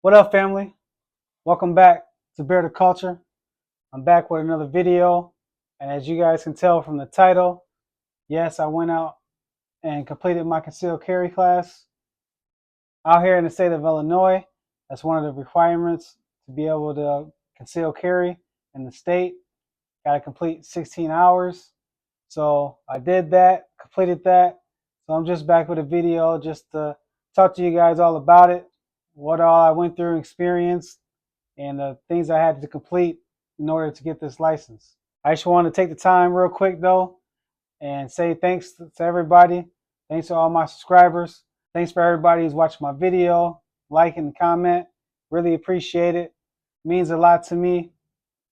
What up, family? Welcome back to Bear the Culture. I'm back with another video, and as you guys can tell from the title, yes, I went out and completed my concealed carry class out here in the state of Illinois. That's one of the requirements to be able to conceal carry in the state. Got to complete 16 hours. So I did that, completed that. So I'm just back with a video just to talk to you guys all about it, what all I went through and experienced, and the things I had to complete in order to get this license. I just want to take the time real quick though and say thanks to everybody. Thanks to all my subscribers. Thanks for everybody who's watching my video, like and comment. Really appreciate it. It means a lot to me.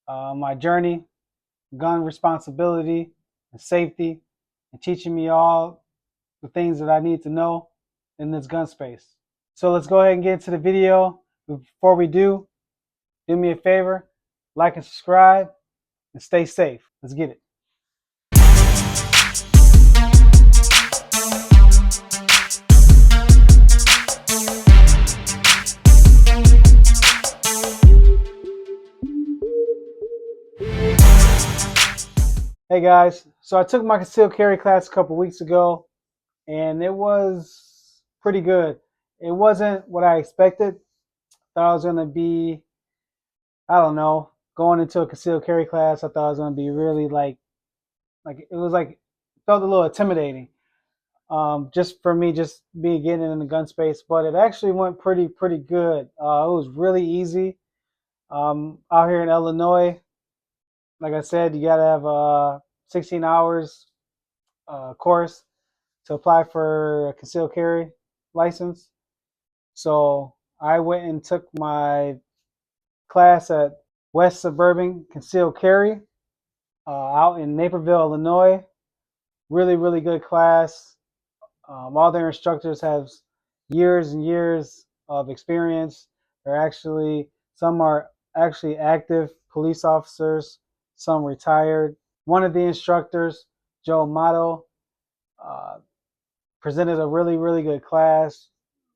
My journey, gun responsibility and safety, and teaching me all the things that I need to know in this gun space. So let's go ahead and get into the video. Before we do me a favor, like and subscribe, and stay safe. Let's get it. Hey guys, so I took my concealed carry class a couple weeks ago, and it was pretty good. It wasn't what I expected. Thought I was going to be, I don't know, going into a concealed carry class. I thought it was going to be really felt a little intimidating. Just for me, just being getting in the gun space, but it actually went pretty good. It was really easy. Out here in Illinois, like I said, you got to have 16 hours course to apply for a concealed carry license. So I went and took my class at West Suburban Concealed Carry out in Naperville, Illinois. Really good class. All their instructors have years and years of experience. Some are actually active police officers, some retired. One of the instructors, Joe Motto, presented a really good class.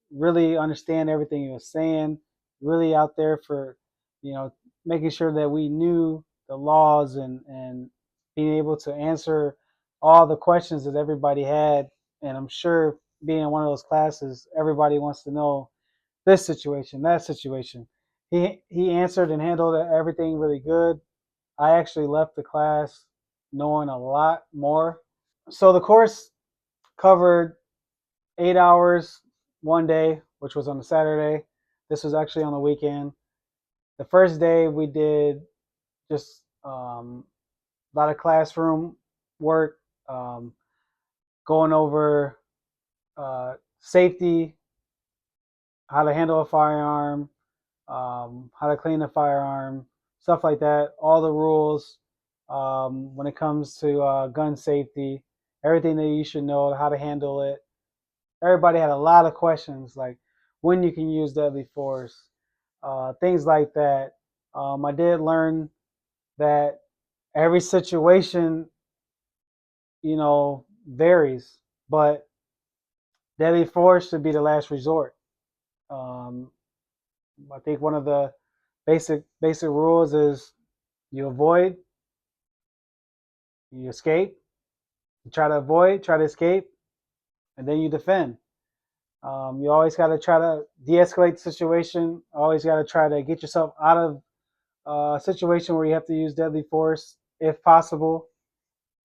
Really understand everything he was saying. Really out there for, making sure that we knew the laws and being able to answer all the questions that everybody had. And I'm sure being in one of those classes, everybody wants to know this situation, that situation. He answered and handled everything really good. I actually left the class knowing a lot more. So the course covered 8 hours one day, which was on a Saturday. This was actually on the weekend. The first day we did just a lot of classroom work, going over safety, how to handle a firearm, how to clean a firearm, stuff like that. All the rules when it comes to gun safety, everything that you should know, how to handle it. Everybody had a lot of questions like when you can use deadly force, things like that. I did learn that every situation, varies, but deadly force should be the last resort. Um, I think one of the basic rules is you avoid, you escape, you try to avoid, try to escape, and then you defend. You always got to try to de-escalate the situation. Always got to try to get yourself out of a situation where you have to use deadly force if possible.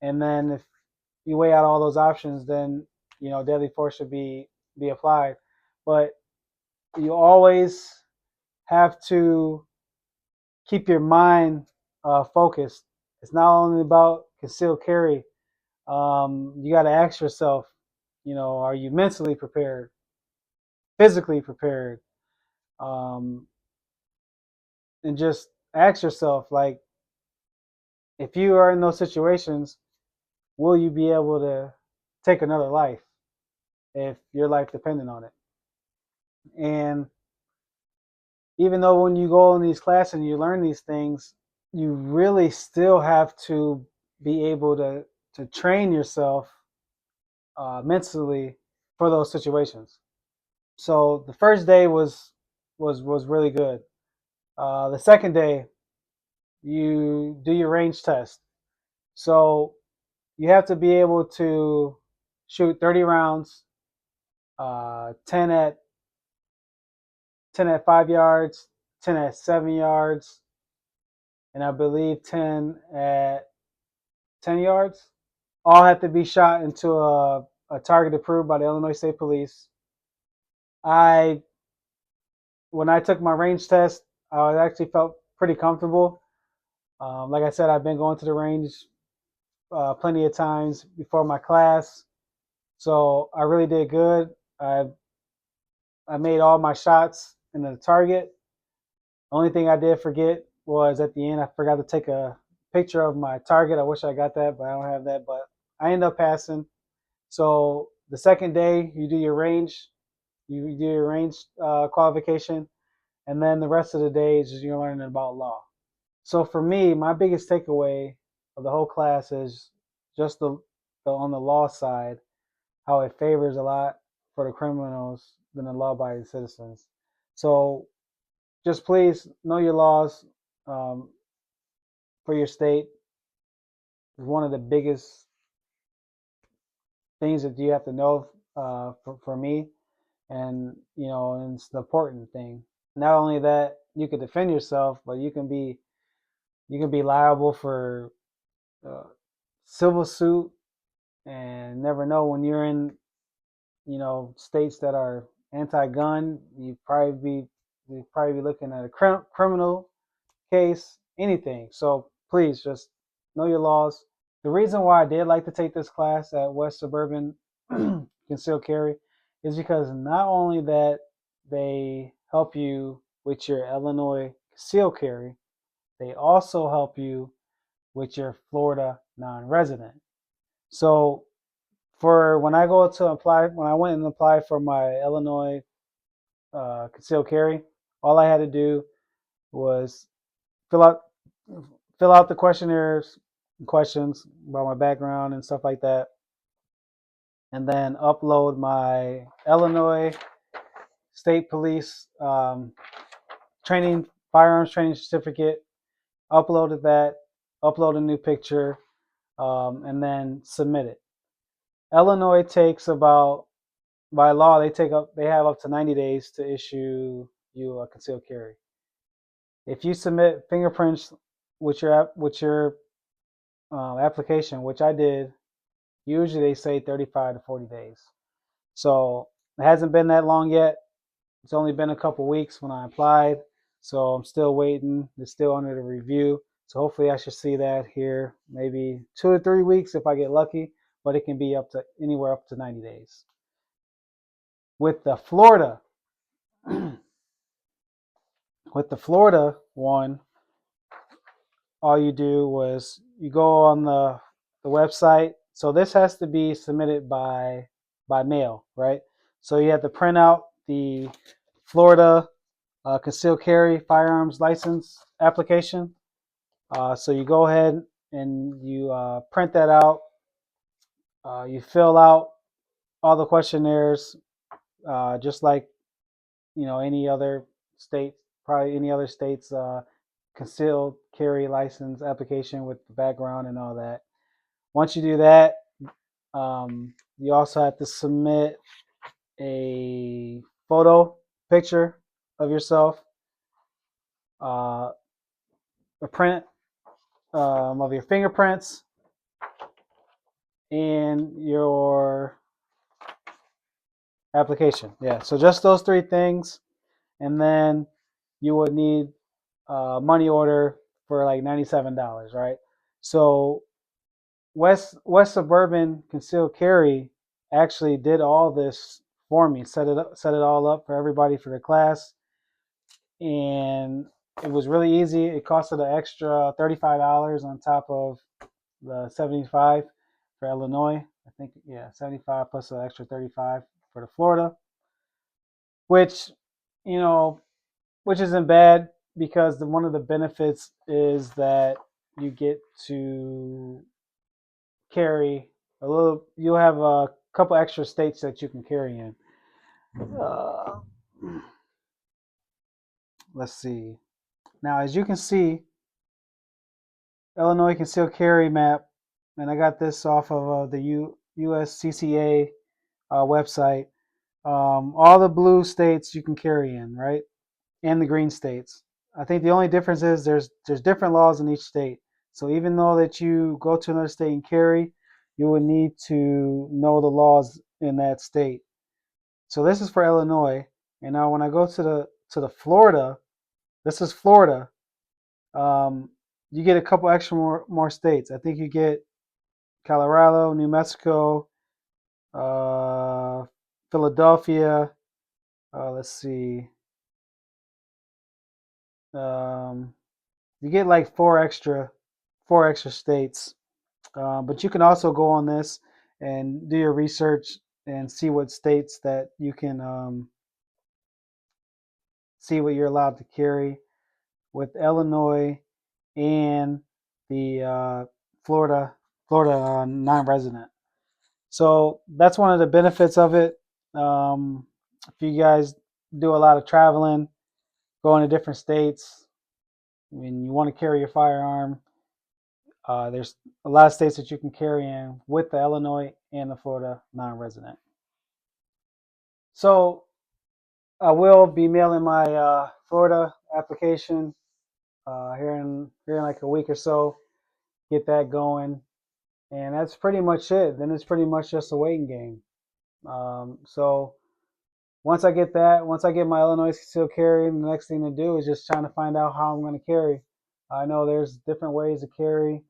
And then if you weigh out all those options, then deadly force should be applied. But you always have to keep your mind focused. It's not only about concealed carry. You got to ask yourself, are you mentally prepared, physically prepared, and just ask yourself, like, if you are in those situations, will you be able to take another life if your life depended on it? And even though when you go in these classes and you learn these things, you really still have to be able to train yourself mentally for those situations. So the first day was was really good. The second day, you do your range test. So you have to be able to shoot 30 rounds, 10 at 5 yards, 10 at 7 yards, and I believe 10 at 10 yards. All have to be shot into a target approved by the Illinois State Police. I When I took my range test, I actually felt pretty comfortable. Like I said, I've been going to the range plenty of times before my class, so I really did good. I I made all my shots in the target. Only thing I did forget was at the end, I forgot to take a picture of my target. I wish I got that, but I don't have that. But I ended up passing. So the second day, you do your range, you do your range qualification, and then the rest of the days is you're learning about law. So for me, my biggest takeaway of the whole class is just the on the law side, how it favors a lot for the criminals than the law-abiding citizens. So just please know your laws um, for your state is one of the biggest things that you have to know for me, and and it's the important thing. Not only that, you can defend yourself, but you can be liable for uh, civil suit, and never know when you're in states that are anti-gun. You probably be looking at a criminal case, anything. So please just know your laws. The reason why I did like to take this class at West Suburban Concealed Carry is because not only that they help you with your Illinois concealed carry, they also help you with your Florida non-resident. So for when I went and applied for my Illinois concealed carry, all I had to do was fill out fill out the questions about my background and stuff like that, and then upload my Illinois State Police training firearms training certificate. Uploaded that, upload a new picture, and then submit it. Illinois takes about by law they have up to 90 days to issue you a concealed carry. If you submit fingerprints with your application, which I did, usually they say 35 to 40 days. So it hasn't been that long yet. It's only been a couple weeks when I applied, so I'm still waiting. It's still under the review. So hopefully I should see that here maybe 2 to 3 weeks if I get lucky, but it can be up to anywhere up to 90 days. With the Florida, with the Florida one, all you do was you go on the website. So this has to be submitted by mail, right? So you have to print out the Florida concealed carry firearms license application. So you go ahead and you print that out. You fill out all the questionnaires, just like any other state, probably any other state's concealed carry license application with the background and all that. Once you do that, you also have to submit a photo picture of yourself, uh, a print of your fingerprints, and your application. Yeah, so just those three things, and then you would need a money order for like $97, right? So West Suburban Concealed Carry actually did all this for me, set it all up for everybody for the class, and it was really easy. It costed an extra $35 on top of the 75 for Illinois. I think, yeah, 75 plus an extra 35 for the Florida, which you know, which isn't bad because one of the benefits is that you get to carry a little. You'll have a couple extra states that you can carry in. Uh, let's see. Now, as you can see, Illinois concealed carry map, and I got this off of the USCCA website. All the blue states you can carry in, right? And the green states. I think the only difference is there's different laws in each state. So even though that you go to another state and carry, you would need to know the laws in that state. So this is for Illinois, and now when I go to the Florida, this is Florida. Um, you get a couple extra more states. I think you get Colorado, New Mexico, uh, Philadelphia. Let's see. Um, you get like four extra states. But you can also go on this and do your research and see what states that you can see what you're allowed to carry with Illinois and the Florida non-resident. So that's one of the benefits of it. If you guys do a lot of traveling, going to different states, I mean, you want to carry your firearm. There's a lot of states that you can carry in with the Illinois and the Florida non-resident. So I will be mailing my Florida application here in like a week or so. Get that going, and that's pretty much it. Then it's pretty much just a waiting game. So once I get that, once I get my Illinois concealed carry, the next thing to do is just trying to find out how I'm going to carry. I know there's different ways to carry.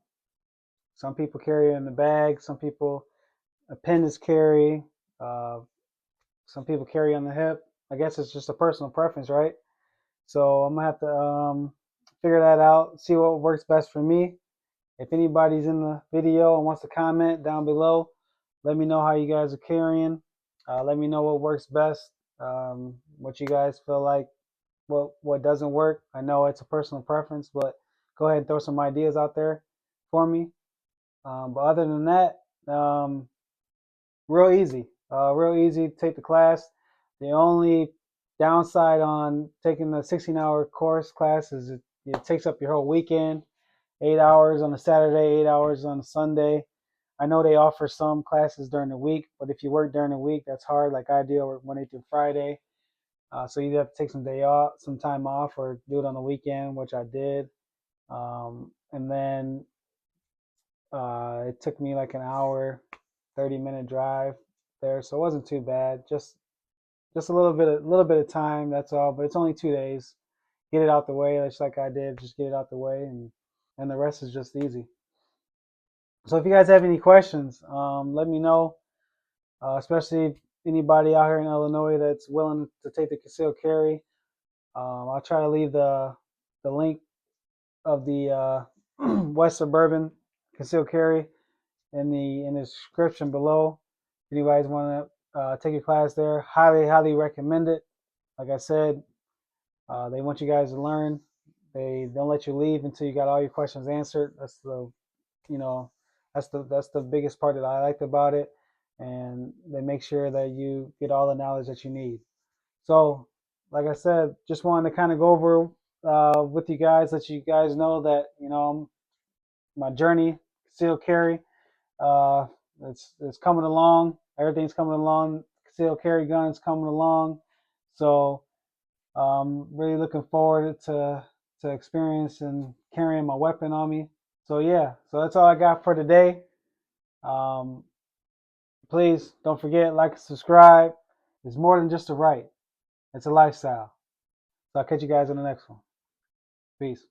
Some people carry it in the bag. Some people appendage carry. Uh, some people carry on the hip. I guess it's just a personal preference, right? So I'm gonna have to figure that out, see what works best for me. If anybody's in the video and wants to comment down below, let me know how you guys are carrying. Let me know what works best, what you guys feel like, what doesn't work. I know it's a personal preference, but go ahead and throw some ideas out there for me. But other than that, real easy. Real easy to take the class. The only downside on taking the 16-hour course class is it takes up your whole weekend. 8 hours on a Saturday, 8 hours on a Sunday. I know they offer some classes during the week, but if you work during the week, that's hard. Like I do, I work Monday through Friday. So you have to take some time off, or do it on the weekend, which I did. And then it took me like an hour, 30-minute drive there, so it wasn't too bad. Just a little bit of time. That's all. But it's only 2 days. Get it out the way, just like I did. Just get it out the way, and the rest is just easy. So if you guys have any questions, let me know. Especially anybody out here in Illinois that's willing to take the concealed carry. I'll try to leave the link of the West Suburban concealed carry in the description below. If anybody's want to take a class there, highly recommend it. Like I said, they want you guys to learn. They don't let you leave until you got all your questions answered. That's you know that's the biggest part that I liked about it, and they make sure that you get all the knowledge that you need. So, like I said, just wanted to kind of go over with you guys, let you guys know that my journey still carry. Uh, it's coming along. Everything's coming along. Concealed carry guns coming along. So really looking forward to experience and carrying my weapon on me. So yeah, so that's all I got for today. Um, please don't forget, like and subscribe. It's more than just a right. It's a lifestyle. So I'll catch you guys in the next one. Peace.